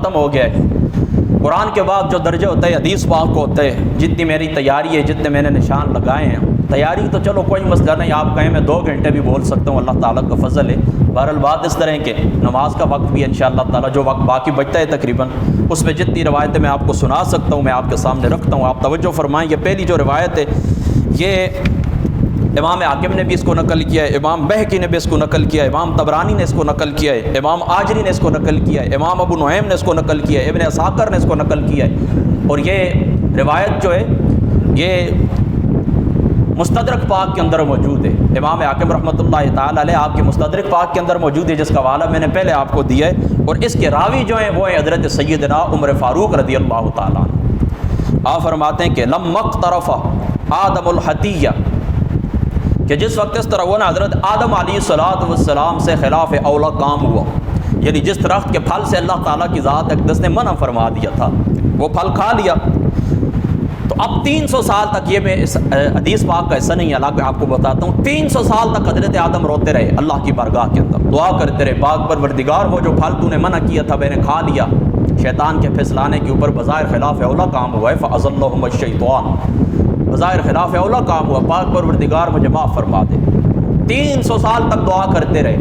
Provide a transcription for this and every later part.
ختم ہو گیا ہے۔ قرآن کے بعد جو درجے ہوتے ہیں حدیث پاک کو ہوتے ہیں، جتنی میری تیاری ہے، جتنے میں نے نشان لگائے ہیں، تیاری تو چلو کوئی مسئلہ نہیں، آپ کہیں میں 2 گھنٹے بھی بول سکتا ہوں، اللہ تعالیٰ کا فضل ہے۔ بہرحال بات اس طرح کہ نماز کا وقت بھی انشاءاللہ تعالیٰ جو وقت باقی بچتا ہے تقریباً، اس میں جتنی روایتیں میں آپ کو سنا سکتا ہوں میں آپ کے سامنے رکھتا ہوں۔ آپ توجہ فرمائیں، یہ پہلی جو روایت ہے یہ امام حاکم نے بھی اس کو نقل کیا ہے، امام بہقی نے بھی اس کو نقل کیا ہے، امام طبرانی نے اس کو نقل کیا ہے، امام آجری نے اس کو نقل کیا ہے، امام ابو نعیم نے اس کو نقل کیا ہے، ابن اساکر نے اس کو نقل کیا ہے۔ اور یہ روایت جو ہے یہ مستدرک پاک کے اندر موجود ہے، امام حاکم رحمۃ اللہ تعالی علیہ آپ کے مستدرک پاک کے اندر موجود ہے، جس کا حوالہ میں نے پہلے آپ کو دیا ہے، اور اس کے راوی جو ہیں وہ ہیں حضرت سیدنا عمر فاروق رضی اللہ تعالیٰ عنہ۔ آپ فرماتے ہیں کہ لما اقترف آدم الحتیہ، کہ جس وقت اس طرح ہوا نا حضرت آدم علیہ السلام سے خلاف اولا کام ہوا، یعنی جس درخت کے پھل سے اللہ تعالیٰ کی ذات اقدس نے منع فرما دیا تھا وہ پھل کھا لیا، تو اب 300 سال تک، یہ میں اس حدیث پاک کا حصہ نہیں ہے، آپ کو بتاتا ہوں، 300 سال تک حضرت آدم روتے رہے اللہ کی بارگاہ کے اندر، دعا کرتے رہے، پاک پروردگار وہ جو پھل تو نے منع کیا تھا میں نے کھا لیا، شیطان کے پھسلانے کے اوپر بظاہر خلاف اولا کام ہوا ہے، فَأَزَلَّهُمَ الشَّيْطَانُ، بظاہر خلاف اولا کام ہوا، پاک پروردگار مجھے معاف فرما دے۔ 300 سال تک دعا کرتے رہے،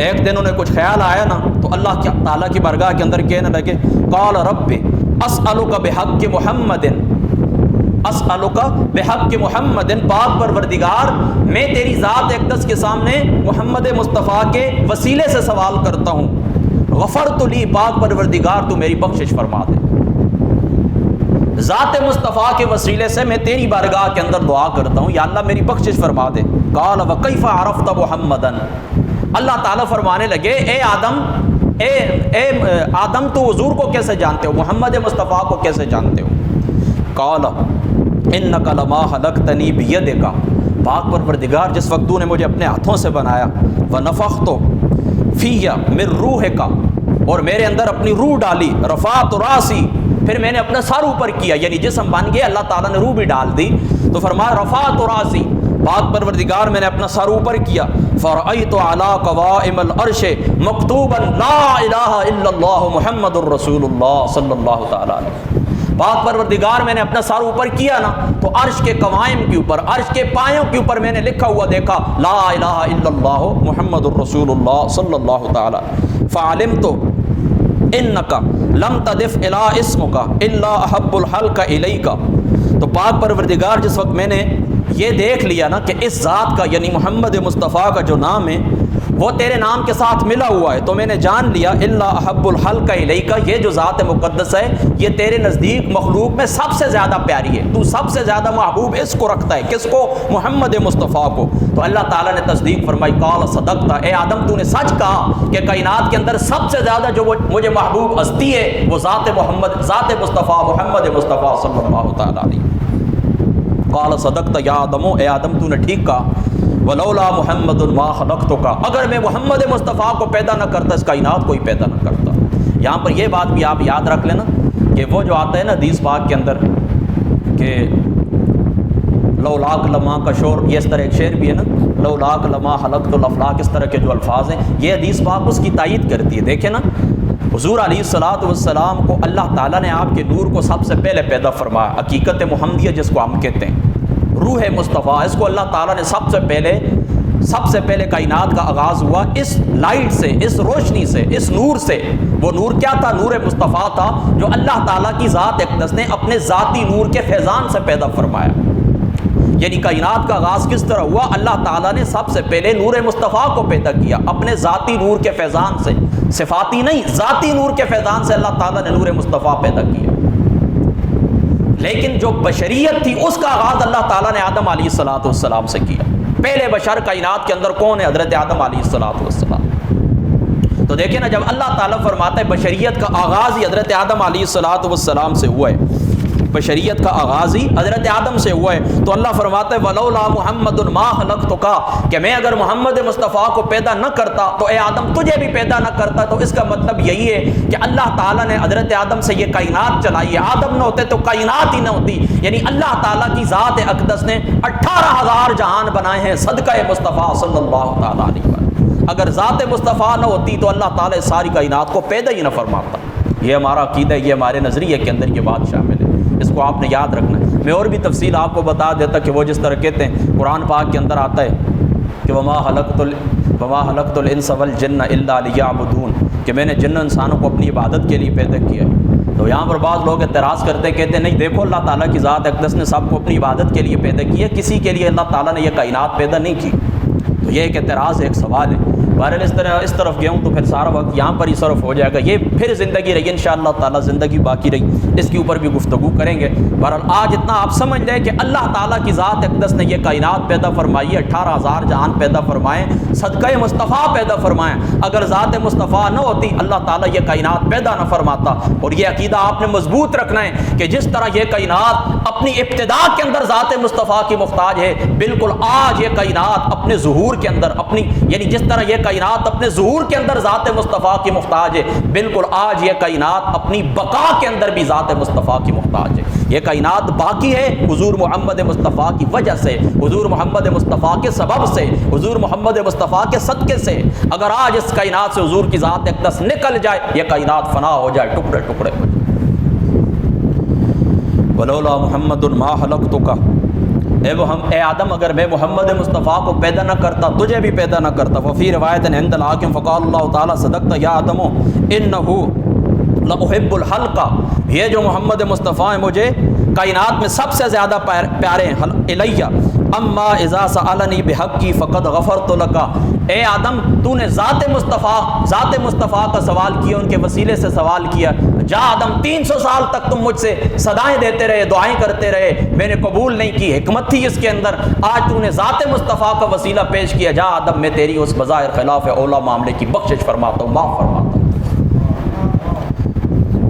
ایک دن انہیں کچھ خیال آیا نا تو اللہ تعالیٰ کی بارگاہ کے اندر کہنے لگے، قال رب اسألک بحق محمد، اسألک بحق محمد، پاک پروردگار میں تیری ذات اقدس کے سامنے محمد مصطفیٰ کے وسیلے سے سوال کرتا ہوں، غفرت لی، پاک پروردگار تو میری بخشش فرما دے، ذات مصطفیٰ کے وسیلے سے میں تیری بارگاہ کے اندر دعا کرتا ہوں یا اللہ میری بخشش فرما دے۔ قال وکیف عرفت محمدا، اللہ تعالیٰ فرمانے لگے اے آدم تو حضور کو کیسے جانتے ہو، محمد مصطفیٰ کو کیسے جانتے ہو؟ قال انک لما خلقتنی بیدک، پاک پروردگار جس وقت تو نے مجھے اپنے ہاتھوں سے بنایا، ونفخت فی من روحک، اور میرے اندر اپنی روح ڈالی، رفعت راسی، پھر میں نے اپنا سر اوپر کیا، یعنی جسم بن گیا، اللہ تعالیٰ نے روح بھی ڈال دی، تو فرمایا رفعت راسی، پاک پروردگار میں نے اپنا سر اوپر کیا، فرأیت علی قوائم العرش مکتوبا لا الہ الا اللہ محمد الرسول اللہ صلی اللہ تعالیٰ علیہ، پاک پروردگار میں نے اپنا سر اوپر کیا نا تو عرش کے قوائم کے اوپر، عرش کے پایوں کے اوپر میں نے لکھا ہوا دیکھا لا الہ الا اللہ محمد الرسول اللہ صلی اللہ تعالیٰ، فعلمت انک لم تدف الی اسمک الا احب الحلق الیک، تو پاک پروردگار جس وقت میں نے یہ دیکھ لیا نا کہ اس ذات کا یعنی محمد مصطفیٰ کا جو نام ہے وہ تیرے نام کے ساتھ ملا ہوا ہے، تو میں نے جان لیا الا احب الخلق الیک، یہ جو ذات مقدس ہے یہ تیرے نزدیک مخلوق میں سب سے زیادہ پیاری ہے، تو سب سے زیادہ محبوب اس کو رکھتا ہے، کس کو؟ محمد مصطفیٰ کو۔ تو اللہ تعالیٰ نے تصدیق فرمائی، قال صدقت، اے آدم تو نے سچ کہا کہ کائنات کے اندر سب سے زیادہ جو مجھے محبوب ہستی ہے وہ ذات محمد، ذات مصطفیٰ محمد مصطفیٰ صلی اللہ تعالیٰ علیہ۔ قال صدقت یا آدم، اے آدم تو نے ٹھیک کہا، ولولا محمد ما خلقتک، اگر میں محمد مصطفیٰ کو پیدا نہ کرتا اس کائنات کو ہی پیدا نہ کرتا۔ یہاں پر یہ بات بھی آپ یاد رکھ لینا کہ وہ جو آتا ہے نا حدیث پاک کے اندر کہ لولاک لما کا شور، یہ اس طرح ایک شعر بھی ہے نا، لولاک لما خلقت الافلاک، اس طرح کے جو الفاظ ہیں یہ حدیث پاک اس کی تائید کرتی ہے۔ دیکھیں نا حضور علیہ السلام کو اللہ تعالیٰ نے آپ کے نور کو سب سے پہلے پیدا فرمایا، حقیقت محمدیہ جس کو ہم کہتے ہیں، روح مصطفیٰ، اس کو اللہ تعالیٰ نے سب سے پہلے کائنات کا آغاز ہوا اس لائٹ سے، اس روشنی سے، اس نور سے۔ وہ نور کیا تھا؟ نور مصطفیٰ تھا جو اللہ تعالیٰ کی ذات اقدس نے اپنے ذاتی نور کے فیضان سے پیدا فرمایا۔ یعنی کائنات کا آغاز کس طرح ہوا؟ اللہ تعالیٰ نے سب سے پہلے نور مصطفیٰ کو پیدا کیا اپنے ذاتی نور کے فیضان سے، صفاتی نہیں، ذاتی نور کے فیضان سے اللہ تعالیٰ نے نور مصطفیٰ پیدا کیا۔ لیکن جو بشریت تھی اس کا آغاز اللہ تعالیٰ نے آدم علیہ السلام سے کیا۔ پہلے بشر کائنات کے اندر کون ہے؟ حضرت آدم علیہ السلام۔ تو دیکھیں نا جب اللہ تعالیٰ فرماتا ہے بشریت کا آغاز ہی حضرت آدم علیہ السلام سے ہوا ہے، بشریت کا آغاز ہی حضرت آدم سے ہوا ہے، تو اللہ فرماتا ہے ولولا محمد ما خلقتک، کہ میں اگر محمد مصطفیٰ کو پیدا نہ کرتا تو اے آدم تجھے بھی پیدا نہ کرتا۔ تو اس کا مطلب یہی ہے کہ اللہ تعالیٰ نے حضرت آدم سے یہ کائنات چلائی ہے، آدم نہ ہوتے تو کائنات ہی نہ ہوتی۔ یعنی اللہ تعالیٰ کی ذات اقدس نے 18,000 جہان بنائے ہیں صدقہ مصطفیٰ صلی اللہ تعالیٰ علیہ وسلم۔ اگر ذات مصطفیٰ نہ ہوتی تو اللہ تعالیٰ ساری کائنات کو پیدا ہی نہ فرماتا۔ یہ ہمارا عقیدہ ہے، یہ ہمارے نظریے کے اندر یہ بات شامل ہے، اس کو آپ نے یاد رکھنا ہے۔ میں اور بھی تفصیل آپ کو بتا دیتا کہ وہ جس طرح کہتے ہیں قرآن پاک کے اندر آتا ہے کہ وما خلقت الانس والجن الا لیعبدون، کہ میں نے جن انسانوں کو اپنی عبادت کے لیے پیدا کیا ہے۔ تو یہاں پر بعض لوگ اعتراض کرتے کہتے ہیں نہیں دیکھو اللہ تعالیٰ کی ذات اقدس نے سب کو اپنی عبادت کے لیے پیدا کیا، کسی کے لیے اللہ تعالیٰ نے یہ کائنات پیدا نہیں کی۔ تو یہ ایک اعتراض ہے، ایک سوال ہے۔ بہرحال اس طرف گیا ہوں تو پھر سارا وقت یہاں پر ہی صرف ہو جائے گا، یہ پھر زندگی رہی انشاءاللہ تعالیٰ، زندگی باقی رہی اس کے اوپر بھی گفتگو کریں گے۔ بہرحال آج اتنا آپ سمجھ لیں کہ اللہ تعالیٰ کی ذات اقدس نے یہ کائنات پیدا فرمائی ہے، 18,000 جہان پیدا فرمائیں، صدقہ مصطفیٰ پیدا فرمائیں۔ اگر ذات مصطفیٰ نہ ہوتی اللہ تعالیٰ یہ کائنات پیدا نہ فرماتا۔ اور یہ عقیدہ آپ نے مضبوط رکھنا ہے کہ جس طرح یہ کائنات اپنی ابتدا کے اندر ذات مصطفیٰ کی محتاج ہے، بالکل آج یہ کائنات اپنے ظہور کے اندر یعنی جس طرح یہ کائنات اپنے ظہور کے اندر ذات مصطفیٰ کی محتاج ہے، بالکل آج یہ کائنات اپنی بقا کے اندر بھی ذات مصطفیٰ کی محتاج ہے۔ یہ کائنات باقی ہے حضور محمد مصطفیٰ کی وجہ سے، حضور محمد مصطفیٰ کے سبب سے، حضور محمد مصطفیٰ کے صدقے سے۔ اگر آج اس کائنات سے حضور کی ذات اقدس نکل جائے، یہ کائنات فنا ہو جائے، ٹکڑے ٹکڑے ہو جائے۔ ولولا محمد ما خلقتک، اے آدم اگر میں محمد مصطفیٰ کو پیدا نہ کرتا تجھے بھی پیدا نہ کرتا۔ وفی روایت عند الحاکم فقال اللہ تعالیٰ صدقت یا آدم انہ لأحب الحلق، یہ جو محمد مصطفیٰ ہیں مجھے کائنات میں سب سے زیادہ پیارے ہیں، الیہ اما اذا سألنی بحقی فقد غفرت لک۔ اے آدم تو نے ذات مصطفیٰ کا سوال کیا، ان کے وسیلے سے سوال کیا۔ جا آدم 300 سال تک تم مجھ سے صدائیں دیتے رہے، دعائیں کرتے رہے، میں نے قبول نہیں کی، حکمت تھی اس کے اندر۔ آج تو نے ذات مصطفیٰ کا وسیلہ پیش کیا، جا آدم میں تیری اس بظاہر خلاف اولا معاملے کی بخشش فرماتا ہوں، معاف فرماتا ہوں۔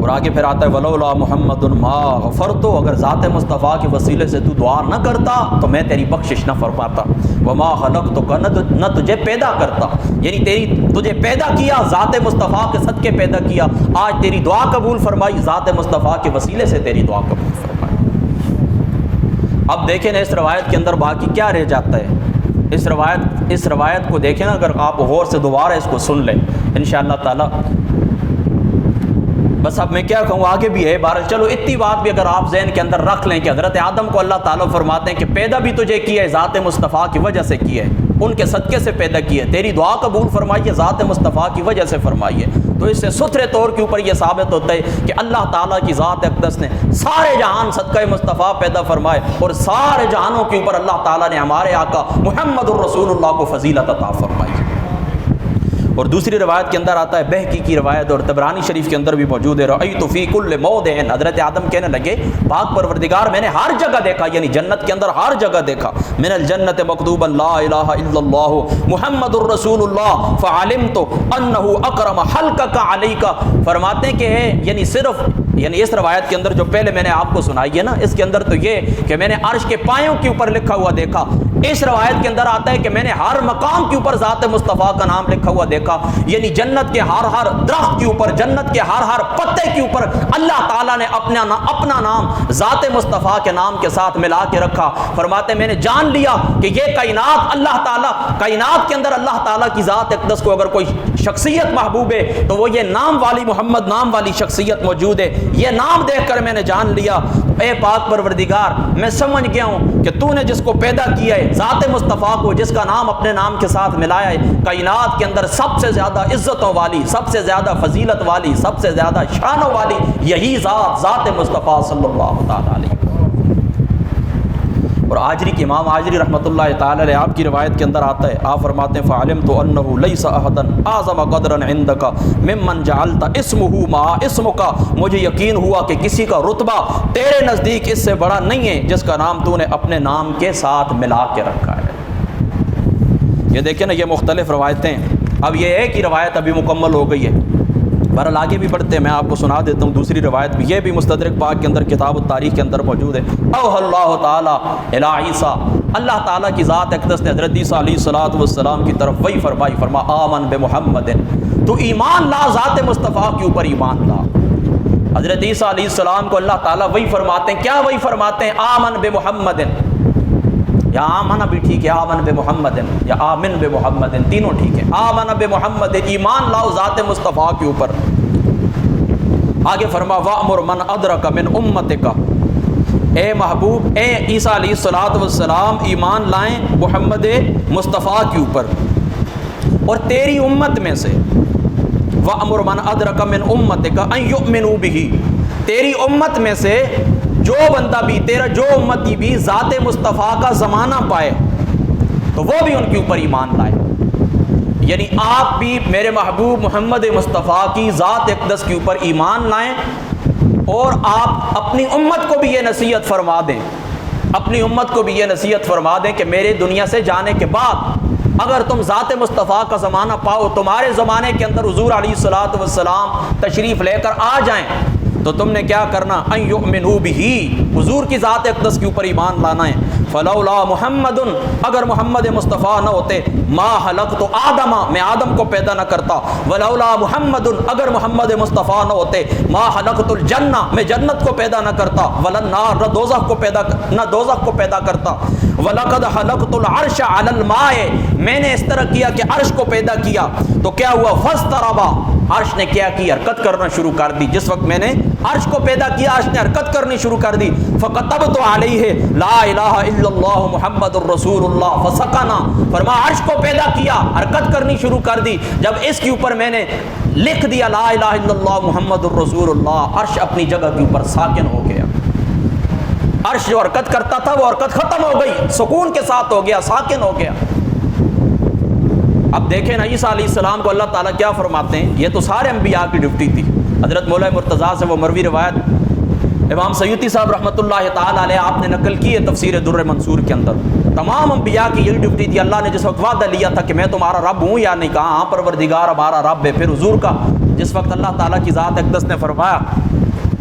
اور آگے پھر آتا ہے ولولا محمد ما غفرت، اگر ذات مصطفیٰ کے وسیلے سے تو دعا نہ کرتا تو میں تیری بخشش نہ فرماتا۔ وما خلقتک، نہ تجھے پیدا کرتا، یعنی تجھے پیدا کیا ذات مصطفیٰ کے صدقے پیدا کیا، آج تیری دعا قبول فرمائی، ذات مصطفیٰ کے وسیلے سے تیری دعا قبول فرمائی۔ اب دیکھیں نا اس روایت کے اندر باقی کیا رہ جاتا ہے۔ اس روایت کو دیکھیں نا، اگر آپ غور سے دوبارہ اس کو سن لیں انشاءاللہ تعالی۔ بس اب میں کیا کہوں، آگے بھی ہے بہرحال، چلو اتنی بات بھی اگر آپ ذہن کے اندر رکھ لیں کہ حضرت آدم کو اللہ تعالیٰ فرماتے ہیں کہ پیدا بھی تجھے کیا ہے ذات مصطفیٰ کی وجہ سے کیا ہے، ان کے صدقے سے پیدا کیا ہے، تیری دعا قبول فرمائی ہے ذات مصطفیٰ کی وجہ سے فرمائی ہے۔ تو اس سے ستھرے طور کے اوپر یہ ثابت ہوتا ہے کہ اللہ تعالیٰ کی ذات اقدس نے سارے جہان صدقہ مصطفیٰ پیدا فرمائے، اور سارے جہانوں کے اوپر اللہ تعالیٰ نے ہمارے آقا محمد الرسول اللہ کو فضیلت عطا فرمائی۔ اور دوسری روایت کے اندر آتا ہے، بہقی کی روایت اور طبرانی شریف کے اندر بھی موجود ہے، رأیت فی کل موضع، حضرت آدم کہنے لگے پاک پروردگار میں نے ہر جگہ دیکھا، یعنی جنت کے اندر ہر جگہ دیکھا، من الجنت مکتوبا لا الہ الا اللہ محمد الرسول اللہ فعلمت انہ اکرم حلقک علیک۔ فرماتے ہیں کہ یعنی اس روایت کے اندر جو پہلے میں نے آپ کو سنائی ہے نا، اس کے اندر تو یہ کہ میں نے عرش کے پایوں کے اوپر لکھا ہوا دیکھا۔ اس روایت کے اندر آتا ہے کہ میں نے ہر مقام کے اوپر ذات مصطفیٰ کا نام لکھا ہوا دیکھا، یعنی جنت کے ہر درخت کے اوپر، جنت کے ہر پتے کے اوپر اللہ تعالیٰ نے اپنا نام ذات مصطفیٰ کے نام کے ساتھ ملا کے رکھا۔ فرماتے میں نے جان لیا کہ یہ کائنات اللہ تعالیٰ، کائنات کے اندر اللہ تعالیٰ کی ذات اقدس کو اگر کوئی شخصیت محبوب ہے تو وہ یہ نام والی محمد نام والی شخصیت موجود ہے۔ یہ نام دیکھ کر میں نے جان لیا، اے پاک پروردگار میں سمجھ گیا ہوں کہ تو نے جس کو پیدا کیا ہے ذات مصطفیٰ کو، جس کا نام اپنے نام کے ساتھ ملایا ہے، کائنات کے اندر سب سے زیادہ عزتوں والی، سب سے زیادہ فضیلت والی، سب سے زیادہ شانوں والی یہی ذات مصطفیٰ صلی اللہ تعالیٰ علیہ۔ اور آجری کے امام آجری رحمۃ اللہ تعالی علیہ آپ کی روایت کے اندر آتا ہے، آپ فرماتے ہیں فعلمت انہ لیس احدا اعظم قدرا عندک ممن جعلت اسمہ مع اسمک، مجھے یقین ہوا کہ کسی کا رتبہ تیرے نزدیک اس سے بڑا نہیں ہے جس کا نام تو نے اپنے نام کے ساتھ ملا کے رکھا ہے۔ یہ دیکھیں نا، یہ مختلف روایتیں، اب یہ ایک ہی روایت ابھی مکمل ہو گئی ہے۔ بہرحال آگے بھی بڑھتے ہیں، میں آپ کو سنا دیتا ہوں دوسری روایت بھی، یہ بھی مستدرک پاک کے اندر کتاب التاریخ کے اندر موجود ہے۔ اوحى اللہ تعالیٰ الی عیسیٰ، اللہ تعالیٰ کی ذات اقدس نے حضرت عیسیٰ علیہ الصلوۃ والسلام کی طرف وہی فرمائی، فرما آمن بمحمد، تو ایمان لا ذات مصطفیٰ کے اوپر ایمان لا۔ حضرت عیسیٰ علیہ السلام کو اللہ تعالیٰ وہی فرماتے ہیں، کیا وہی فرماتے ہیں؟ آمن بمحمد، یا آمن بھی ٹھیک ہے، آمن بمحمد یا آمن بمحمد، تینوں ٹھیک ہے۔ آمن بمحمد، ایمان لاؤ ذات مصطفیٰ کے اوپر۔ آگے فرما وَأْمُرْ مَنْ أَدْرَكَ مِنْ أُمَّتِكَ، اے محبوب، اے عیسیٰ علیہ السلام ایمان لائیں محمد مصطفیٰ کے اوپر اور تیری امت میں سے، وَأْمُرْ مَنْ أَدْرَكَ مِنْ أُمَّتِكَ أَنْ يُؤْمِنُوا بِهِ، تیری امت میں سے جو بندہ بھی، تیرا جو امتی بھی ذات مصطفیٰ کا زمانہ پائے تو وہ بھی ان کے اوپر ایمان لائے۔ یعنی آپ بھی میرے محبوب محمد مصطفیٰ کی ذات اقدس کے اوپر ایمان لائیں اور آپ اپنی امت کو بھی یہ نصیحت فرما دیں، اپنی امت کو بھی یہ نصیحت فرما دیں کہ میرے دنیا سے جانے کے بعد اگر تم ذات مصطفیٰ کا زمانہ پاؤ، تمہارے زمانے کے اندر حضور علیہ السلام تشریف لے کر آ جائیں، تو تم نے کیا کرنا؟ ان یؤمنوا بہ، حضور کی ذات اقدس کے اوپر ایمان لانا ہے۔ فلولا محمد، اگر محمد مصطفیٰ نہ ہوتے، ما خلقت آدم، میں آدم کو پیدا نہ کرتا، ولولا محمد، اگر محمد مصطفیٰ نہ ہوتے، ما خلقت الجنہ، میں جنت کو پیدا نہ کرتا، ولا النار، نہ دوزخ کو پیدا کرتا، ولقد خلقت العرش علی الماء، میں نے اس طرح کیا کہ عرش کو پیدا کیا، تو کیا ہوا؟ فاضطربا، عرش نے کیا کی؟ حرکت کرنا شروع کر دی۔ جس وقت میں نے عرش کو پیدا کیا، عرش نے حرکت کرنی شروع کر دی۔ فکتبت علیہ لا الہ الا اللہ محمد الرسول اللہ فسکنا، فرما عرش کو پیدا کیا، حرکت کرنی شروع کر دی۔ جب اس کے اوپر میں نے لکھ دیا لا الہ الا اللہ محمد الرسول اللہ، عرش اپنی جگہ کے اوپر ساکن ہو گیا۔ عرش جو حرکت کرتا تھا وہ حرکت ختم ہو گئی، سکون کے ساتھ ہو گیا، ساکن ہو گیا۔ اب دیکھیں نا عیسیٰ علیہ السلام کو اللہ تعالیٰ کیا فرماتے ہیں، یہ تو سارے انبیاء کی ڈیوٹی تھی۔ حضرت مولا مرتضیٰ سے وہ مروی روایت امام سیوطی صاحب رحمۃ اللہ تعالیٰ علیہ آپ نے نقل کی ہے تفسیر در منصور کے اندر، تمام انبیاء کی یہی ڈیوٹی تھی۔ اللہ نے جس وقت وعدہ لیا تھا کہ میں تمہارا رب ہوں یا نہیں، کہا ہاں پروردگار ہمارا رب ہے۔ پھر حضور کا جس وقت اللہ تعالیٰ کی ذات اقدس نے فرمایا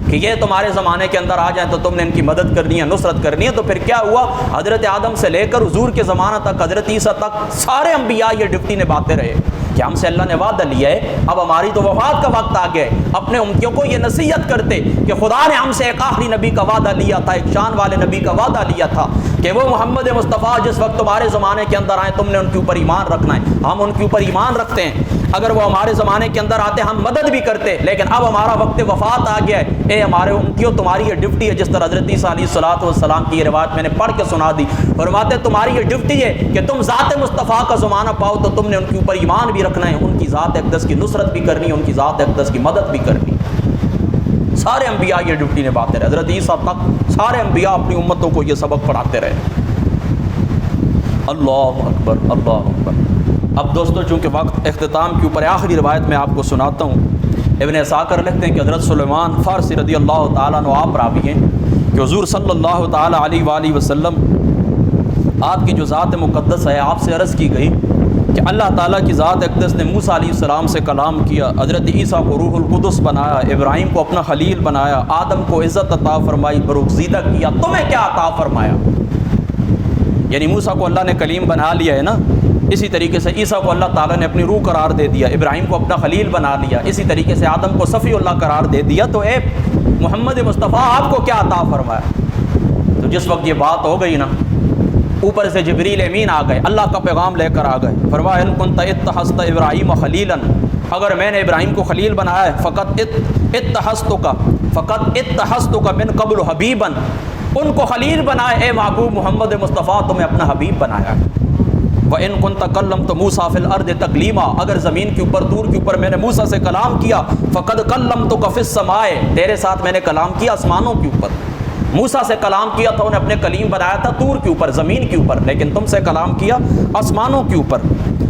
کہ یہ تمہارے زمانے کے اندر آ جائیں تو تم نے ان کی مدد کرنی ہے، نصرت کرنی ہے، تو پھر کیا ہوا؟ حضرت آدم سے لے کر حضور کے زمانہ تک، حضرت عیسیٰ تک، سارے انبیاء یہ ڈیوٹی نبھاتے رہے کہ ہم سے اللہ نے وعدہ لیا ہے، اب ہماری تو وفات کا وقت آ گیا ہے۔ اپنے امتیوں کو یہ نصیحت کرتے کہ خدا نے ہم سے ایک آخری نبی کا وعدہ لیا تھا، ایک شان والے نبی کا وعدہ لیا تھا کہ وہ محمد مصطفیٰ جس وقت تمہارے زمانے کے اندر آئے تم نے ان کے اوپر ایمان رکھنا ہے۔ ہم ان کے اوپر ایمان رکھتے ہیں، اگر وہ ہمارے زمانے کے اندر آتے ہم مدد بھی کرتے، لیکن اب ہمارا وقت وفات آ گیا ہے۔ اے ہمارے امتیوں، تمہاری یہ ڈیوٹی ہے، جس طرح حضرت عیسیٰ علیہ السلام کی یہ روایت میں نے پڑھ کے سنا دی، فرماتے تمہاری یہ ڈیوٹی ہے کہ تم ذات مصطفیٰ کا زمانہ پاؤ تو تم نے ان کے اوپر ایمان بھی رکھنا ہے، ان کی ذات اقدس کی نصرت بھی کرنی ہے، ان کی ذات اقدس کی مدد بھی کرنی ہے۔ سارے انبیاء یہ ڈیوٹی نبھاتے رہے، حضرت عیسیٰ تک سارے انبیاء اپنی امتوں کو یہ سبق پڑھاتے رہے۔ اللہ اکبر، اللہ اکبر۔ اب دوستو چونکہ وقت اختتام کے اوپر آخری روایت میں آپ کو سناتا ہوں۔ ابن اسحاق لکھتے ہیں کہ حضرت سلیمان فارسی رضی اللہ تعالیٰ عنہ آپ راوی ہیں کہ حضور صلی اللہ تعالیٰ علیہ وآلہ وسلم آپ کی جو ذات مقدس ہے آپ سے عرض کی گئی کہ اللہ تعالیٰ کی ذات اقدس نے موسیٰ علیہ السلام سے کلام کیا، حضرت عیسیٰ کو روح القدس بنایا، ابراہیم کو اپنا خلیل بنایا، آدم کو عزت عطا فرمائی، برگزیدہ کیا، تمہیں کیا عطا فرمایا؟ یعنی موسیٰ کو اللہ نے کلیم بنا لیا ہے نا، اسی طریقے سے عیسیٰ کو اللہ تعالیٰ نے اپنی روح قرار دے دیا، ابراہیم کو اپنا خلیل بنا لیا، اسی طریقے سے آدم کو صفی اللہ قرار دے دیا، تو اے محمد مصطفیٰ آپ کو کیا عطا فرمایا؟ تو جس وقت یہ بات ہو گئی نا، اوپر سے جبریل امین آ گئے، اللہ کا پیغام لے کر آ گئے، فرمایا ان کنت اتخذت ابراہیم خلیلا، اگر میں نے ابراہیم کو خلیل بنایا ہے، فقط اتخذتک من قبل حبیبا، ان کو خلیل بنائے، اے محبوب محمد مصطفیٰ تمہیں اپنا حبیب بنایا۔ وَإِن كُنْتَ كَلَّمْتَ مُوسَىٰ فِي الْأَرْضِ تَكْلِيمًا، اگر زمین کے اوپر طور کے اوپر میں نے موسیٰ سے کلام کیا، فَقَدْ كَلَّمْتُكَ فِي السَّمَاءِ، تیرے ساتھ میں نے کلام کیا آسمانوں کے اوپر۔ موسیٰ سے کلام کیا تھا، انہیں اپنے کلیم بنایا تھا طور کے اوپر، زمین کے اوپر، لیکن تم سے کلام کیا آسمانوں کے اوپر۔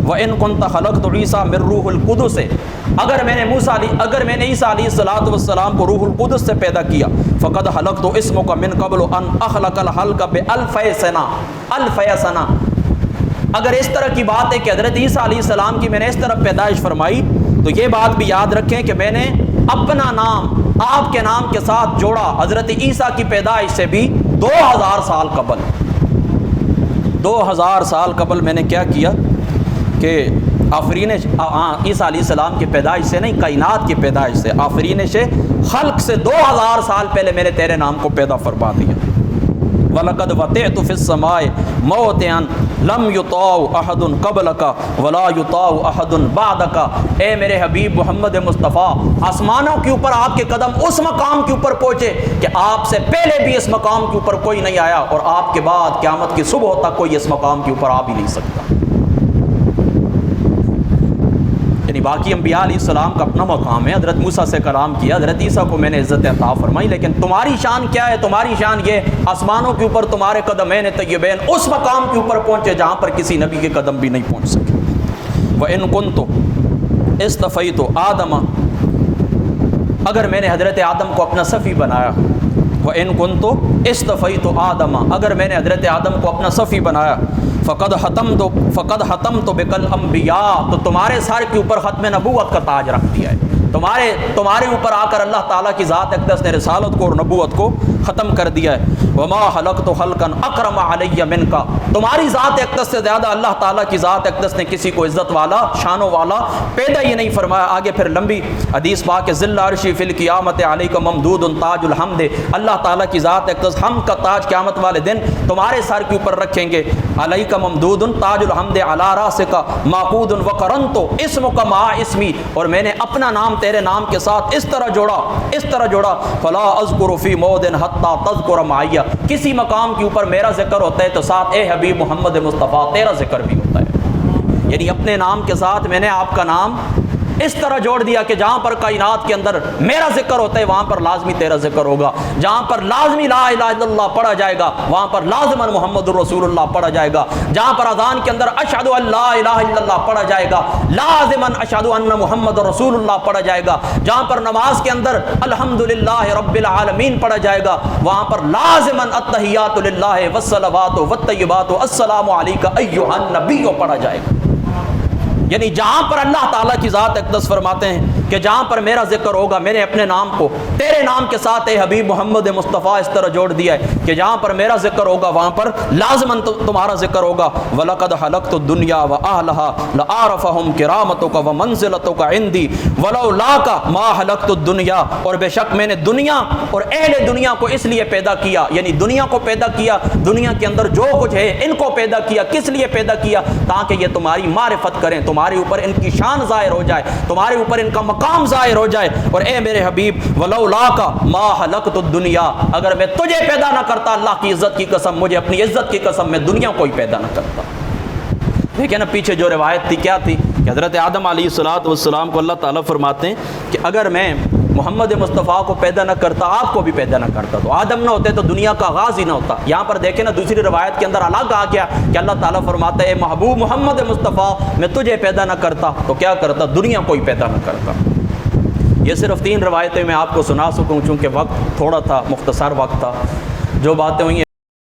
وَإِن كُنْتَ خَلَقْتُ عِيسَىٰ مِن رُوحِ الْقُدُسِ، اگر میں نے عیسیٰ علیہ السلام کو روح القدس سے پیدا کیا، فَقَدْ خَلَقْتُ اسْمُكَ مِن قَبْلُ أَنْ أَخْلَقَ الْخَلْقَ بِأَلْفِ سَنَةٍ، اگر اس طرح کی بات ہے کہ حضرت عیسیٰ علیہ السلام کی میں نے اس طرح پیدائش فرمائی، تو یہ بات بھی یاد رکھیں کہ میں نے اپنا نام آپ کے نام کے ساتھ جوڑا حضرت عیسیٰ کی پیدائش سے بھی 2000 سال قبل۔ 2000 سال قبل میں نے کیا کیا کہ عیسیٰ علیہ السلام کی پیدائش سے نہیں، کائنات کی پیدائش سے، آفرینش خلق سے 2000 سال پہلے میں نے تیرے نام کو پیدا فرما دیا۔ وَلَقَدْ وَطِعْتُ فِي السَّمَاءِ مَوْطِعًا لَمْ يُطَاعُ أَحَدٌ قَبْلَكَ وَلَا يُطَاعُ أَحَدٌ بَعْدَكَ۔ اے میرے حبیب محمد مصطفیٰ، آسمانوں کے اوپر آپ کے قدم اس مقام کے اوپر پہنچے کہ آپ سے پہلے بھی اس مقام کے اوپر کوئی نہیں آیا، اور آپ کے بعد قیامت کی صبح تک کوئی اس مقام کے اوپر آ بھی نہیں سکتا۔ یعنی باقی انبیاء علیہ السلام کا اپنا مقام ہے، حضرت موسیٰ سے کلام کیا، حضرت عیسیٰ کو میں نے عزت عطا فرمائی، لیکن تمہاری شان کیا ہے؟ تمہاری شان یہ آسمانوں کے اوپر تمہارے قدمین طیبین اس مقام کے اوپر پہنچے جہاں پر کسی نبی کے قدم بھی نہیں پہنچ سکے۔ وَإِن كُنتُ اصطفیت آدم، اگر میں نے حضرت آدم کو اپنا صفی بنایا، وَإِن كُنتُ اصطفیت آدم، اگر میں نے حضرت آدم کو اپنا صفی بنایا، فقد ختمت بک الانبیاء، تو تمہارے سر کے اوپر ختم نبوت کا تاج رکھ دیا ہے۔ تمہارے اوپر آ کر اللہ تعالیٰ کی ذات اقدس نے رسالت کو اور نبوت کو ختم کر دیا ہے۔ وما خلقت خلقا اکرم علی منک، تمہاری ذات اقدس سے زیادہ اللہ تعالیٰ کی ذات اقدس نے کسی کو عزت والا، شانوں والا پیدا ہی نہیں فرمایا۔ آگے پھر لمبی حدیث پاک کہ ذل عرشی فی القیامت علیک ممدود تاج الحمد، اللہ تعالیٰ کی ذات اقدس حمد کا تاج قیامت والے دن تمہارے سر کے اوپر رکھیں گے۔ علیک ممدود تاج الحمد علی راسک معقود وقرنت اسمک مع اسمی، اور میں نے اپنا نام تیرے نام کے ساتھ اس طرح جوڑا فلا اذکر فی موضع حتی تذکر معی، کسی مقام کے اوپر میرا ذکر ہوتا ہے تو ساتھ اے حبیب محمد مصطفیٰ تیرا ذکر بھی ہوتا ہے۔ یعنی اپنے نام کے ساتھ میں نے آپ کا نام اس طرح جوڑ دیا کہ جہاں پر کائنات کے اندر میرا ذکر ہوتا ہے وہاں پر لازمی تیرا ذکر ہوگا، جہاں پر لازمی لا الہ الا اللہ پڑھا جائے گا وہاں پر لازماً محمد الرسول اللہ پڑھا جائے گا، جہاں پر اذان کے اندر اشہد ان لا الہ الا اللہ پڑھا جائے گا لازماً اشہد ان محمد الرسول اللہ پڑھا جائے گا، جہاں پر نماز کے اندر الحمدللہ رب العالمین پڑھا جائے گا وہاں پر لازماً التحیات للہ والصلوات والطیبات السلام علیک ایھا النبی پڑھا جائے گا۔ یعنی جہاں پر اللہ تعالیٰ کی ذات اقدس فرماتے ہیں کہ جہاں پر میرا ذکر ہوگا، میں نے اپنے نام کو تیرے نام کے ساتھ اے حبیب محمد مصطفیٰ اس طرح جوڑ دیا ہے کہ جہاں پر میرا ذکر ہوگا وہاں پر لازماً تمہارا ذکر ہوگا۔ وَلَقَدْ خَلَقْتُ الدُّنْيَا وَأَهْلَهَا لَأَعْرَفَهُمْ كِرَامَتُكَ وَمَنزِلَتُكَ عِنْدِي وَلَوْلَاكَ مَا خَلَقْتُ الدُّنْيَا، اور بے شک میں نے دنیا اور اہل دنیا کو اس لیے پیدا کیا، یعنی دنیا کو پیدا کیا، دنیا کے اندر جو کچھ ہے ان کو پیدا کیا، کس لیے پیدا کیا؟ تاکہ یہ تمہاری معرفت کریں، تمہارے اوپر ان کی شان ظاہر ہو جائے، تمہارے اوپر ان کا مقام ظاہر ہو جائے۔ اور اے میرے حبیب وَلَوْلَاكَ مَا خَلَقْتُ الدُّنْيَا، اگر میں تجھے پیدا نہ کرتا، اللہ کی عزت کی قسم، مجھے اپنی عزت کی قسم، میں دنیا کو ہی پیدا نہ کرتا۔ دیکھیں نا پیچھے جو روایت تھی کیا تھی کہ حضرت آدم علیہ السلام کو اللہ تعالیٰ فرماتے ہیں کہ اگر میں محمد مصطفیٰ کو پیدا نہ کرتا آپ کو بھی پیدا نہ کرتا، تو آدم نہ ہوتے تو دنیا کا آغاز ہی نہ ہوتا۔ یہاں پر دیکھیں نا دوسری روایت کے اندر الگ آ گیا کہ اللہ تعالیٰ فرماتا ہے محبوب محمد مصطفیٰ میں تجھے پیدا نہ کرتا تو کیا کرتا؟ دنیا کو ہی پیدا نہ کرتا۔ یہ صرف 3 روایتیں میں آپ کو سنا سکوں چونکہ وقت تھوڑا تھا، مختصر وقت تھا، جو باتیں ہوئی